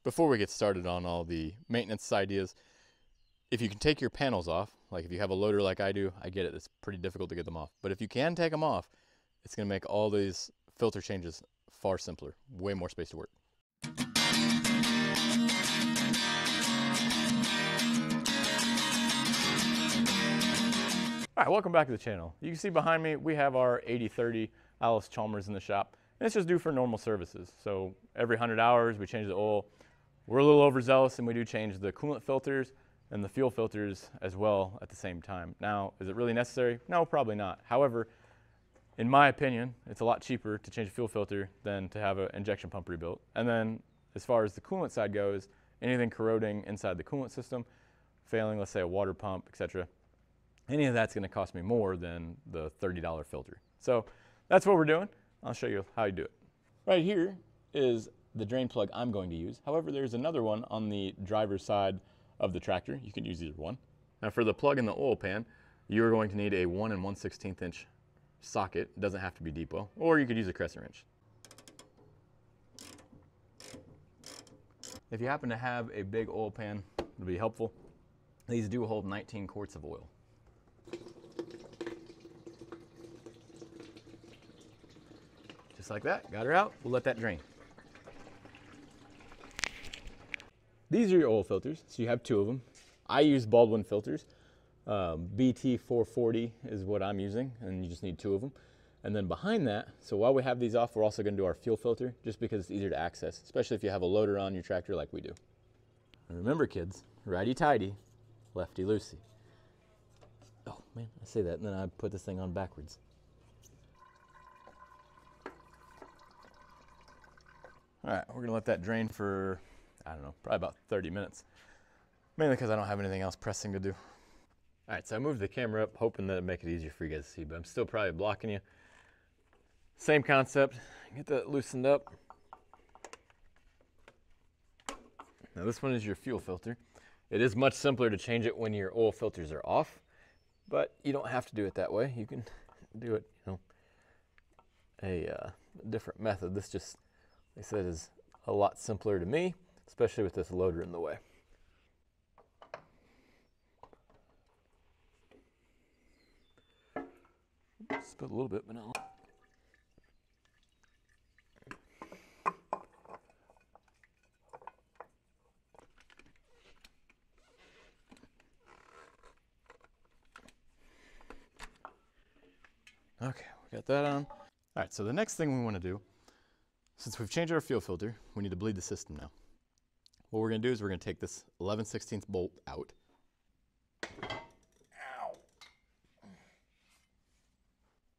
Before we get started on all the maintenance ideas, if you can take your panels off, like if you have a loader like I do, I get it, it's pretty difficult to get them off. But if you can take them off, it's gonna make all these filter changes far simpler, way more space to work. All right, welcome back to the channel. You can see behind me, we have our 8030 Allis Chalmers in the shop, and it's just due for normal services. So every 100 hours, we change the oil. We're a little overzealous and we do change the coolant filters and the fuel filters as well at the same time. Now, is it really necessary? No, probably not. However, in my opinion, it's a lot cheaper to change a fuel filter than to have an injection pump rebuilt. And then as far as the coolant side goes, anything corroding inside the coolant system, failing, let's say a water pump, etc., any of that's going to cost me more than the $30 filter. So that's what we're doing. I'll show you how you do it. Right here is the drain plug I'm going to use. However, there's another one on the driver's side of the tractor. You can use either one. Now for the plug in the oil pan, you're going to need a 1 1/16 inch socket. It doesn't have to be deep well, or you could use a crescent wrench. If you happen to have a big oil pan, it'll be helpful. These do hold 19 quarts of oil. Just like that, got her out. We'll let that drain. These are your oil filters, so you have 2 of them. I use Baldwin filters. BT440 is what I'm using, and you just need 2 of them. And then behind that, so while we have these off, we're also going to do our fuel filter, just because it's easier to access, especially if you have a loader on your tractor like we do. And remember, kids, righty-tighty, lefty-loosey. Oh, man, I say that, and then I put this thing on backwards. All right, we're going to let that drain for, I don't know, probably about 30 minutes. Mainly because I don't have anything else pressing to do. All right, so I moved the camera up, hoping that it'd make it easier for you guys to see, but I'm still probably blocking you. Same concept, get that loosened up. Now this one is your fuel filter. It is much simpler to change it when your oil filters are off, but you don't have to do it that way. You can do it, a different method. This just, like I said, is a lot simpler to me, especially with this loader in the way. Spilled a little bit, but not. Okay, we got that on. All right, so the next thing we want to do, since we've changed our fuel filter, we need to bleed the system now. What we're going to do is we're going to take this 11/16 bolt out. Ow.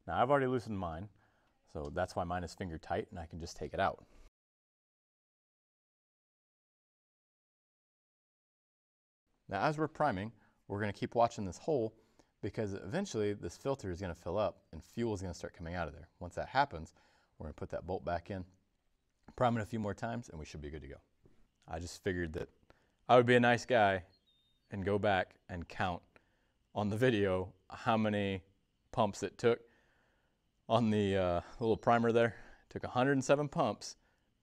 Now I've already loosened mine, so that's why mine is finger tight and I can just take it out. Now as we're priming, we're going to keep watching this hole because eventually this filter is going to fill up and fuel is going to start coming out of there. Once that happens, we're going to put that bolt back in, prime it a few more times, and we should be good to go. I just figured that I would be a nice guy and go back and count on the video how many pumps it took. On the little primer there, it took 107 pumps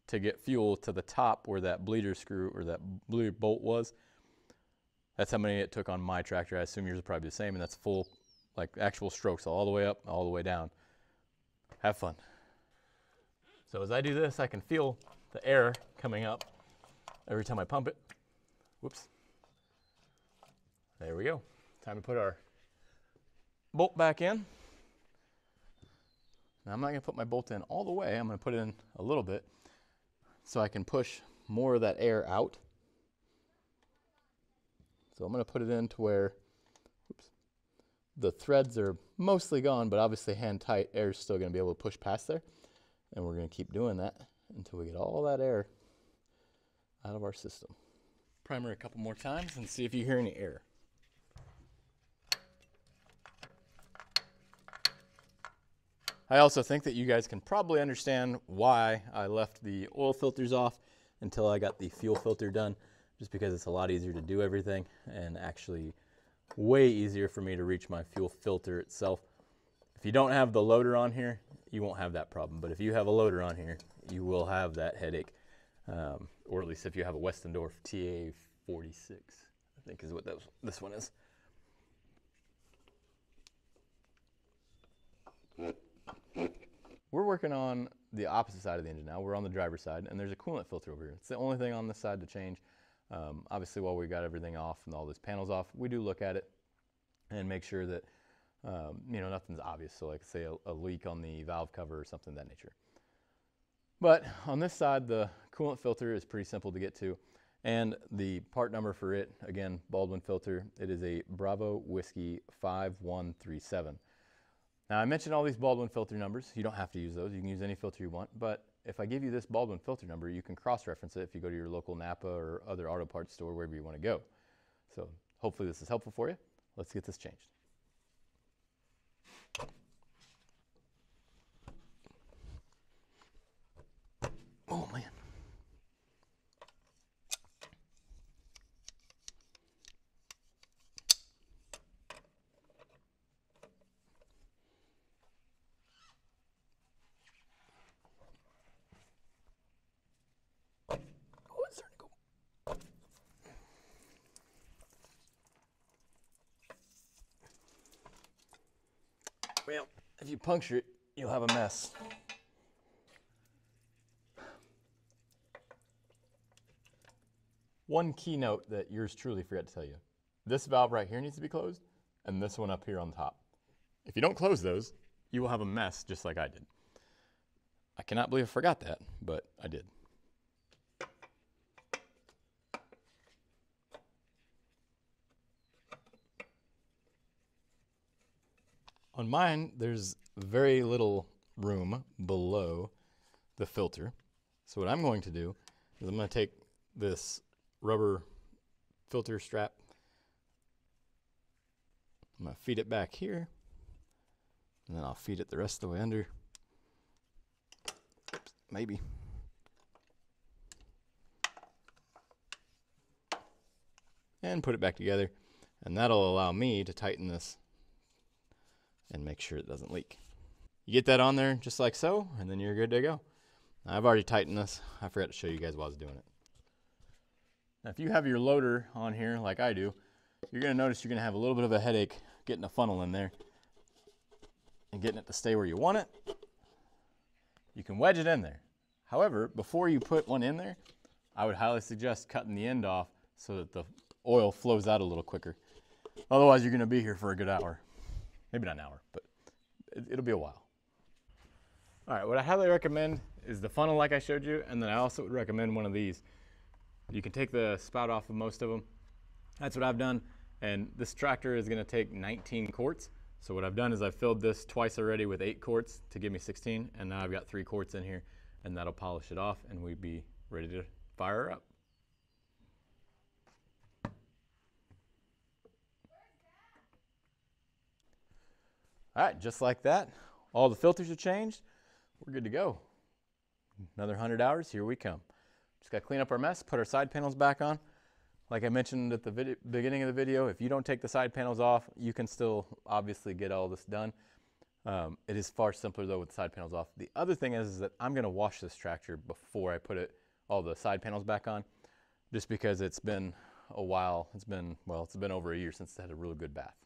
to get fuel to the top where that bleeder screw or that bleeder bolt was. That's how many it took on my tractor. I assume yours are probably the same, and that's full, like actual strokes all the way up, all the way down. Have fun. So as I do this, I can feel the air coming up every time I pump it. Whoops. There we go. Time to put our bolt back in. Now I'm not going to put my bolt in all the way. I'm going to put it in a little bit so I can push more of that air out. So I'm going to put it in to where the threads are mostly gone, but obviously hand tight, air is still going to be able to push past there. And we're going to keep doing that until we get all that air out of our system. Primer a couple more times and see if you hear any air. I also think that you guys can probably understand why I left the oil filters off until I got the fuel filter done, just because it's a lot easier to do everything and actually way easier for me to reach my fuel filter itself. If you don't have the loader on here, you won't have that problem. But if you have a loader on here, you will have that headache. or at least if you have a Westendorf TA46, I think is what this one is. We're working on the opposite side of the engine now. We're on the driver's side, and there's a coolant filter over here. It's the only thing on this side to change. Obviously, while we got everything off and all these panels off, we do look at it and make sure that you know, nothing's obvious. So like say a leak on the valve cover or something of that nature. But on this side, the coolant filter is pretty simple to get to. And the part number for it, again, Baldwin filter, it is a Bravo Whiskey 5137. Now I mentioned all these Baldwin filter numbers. You don't have to use those. You can use any filter you want. But if I give you this Baldwin filter number, you can cross-reference it if you go to your local Napa or other auto parts store, wherever you want to go. So hopefully this is helpful for you. Let's get this changed. Oh man. Oh, it's starting to go. Well, if you puncture it, you'll have a mess. One key note that yours truly forgot to tell you. This valve right here needs to be closed, and this one up here on top. If you don't close those, you will have a mess just like I did. I cannot believe I forgot that, but I did. On mine, there's very little room below the filter. So what I'm going to do is I'm going to take this rubber filter strap, I'm going to feed it back here, and then I'll feed it the rest of the way under. Maybe. And put it back together, and that'll allow me to tighten this and make sure it doesn't leak. You get that on there just like so, and then you're good to go. I've already tightened this. I forgot to show you guys while I was doing it. Now, if you have your loader on here like I do, you're going to notice you're going to have a little bit of a headache getting a funnel in there and getting it to stay where you want it. You can wedge it in there. However, before you put one in there, I would highly suggest cutting the end off so that the oil flows out a little quicker. Otherwise, you're going to be here for a good hour. Maybe not an hour, but it'll be a while. All right, what I highly recommend is the funnel like I showed you, and then I also would recommend one of these. You can take the spout off of most of them. That's what I've done, and this tractor is going to take 19 quarts. So what I've done is I've filled this twice already with 8 quarts to give me 16, and now I've got 3 quarts in here, and that'll polish it off, and we'd be ready to fire her up. All right, just like that, all the filters are changed. We're good to go. Another 100 hours, here we come. Just got to clean up our mess, put our side panels back on. Like I mentioned at the beginning of the video, if you don't take the side panels off, you can still obviously get all this done. It is far simpler though with the side panels off. The other thing is that I'm going to wash this tractor before I put all the side panels back on, just because it's been a while. It's been over a year since it had a really good bath.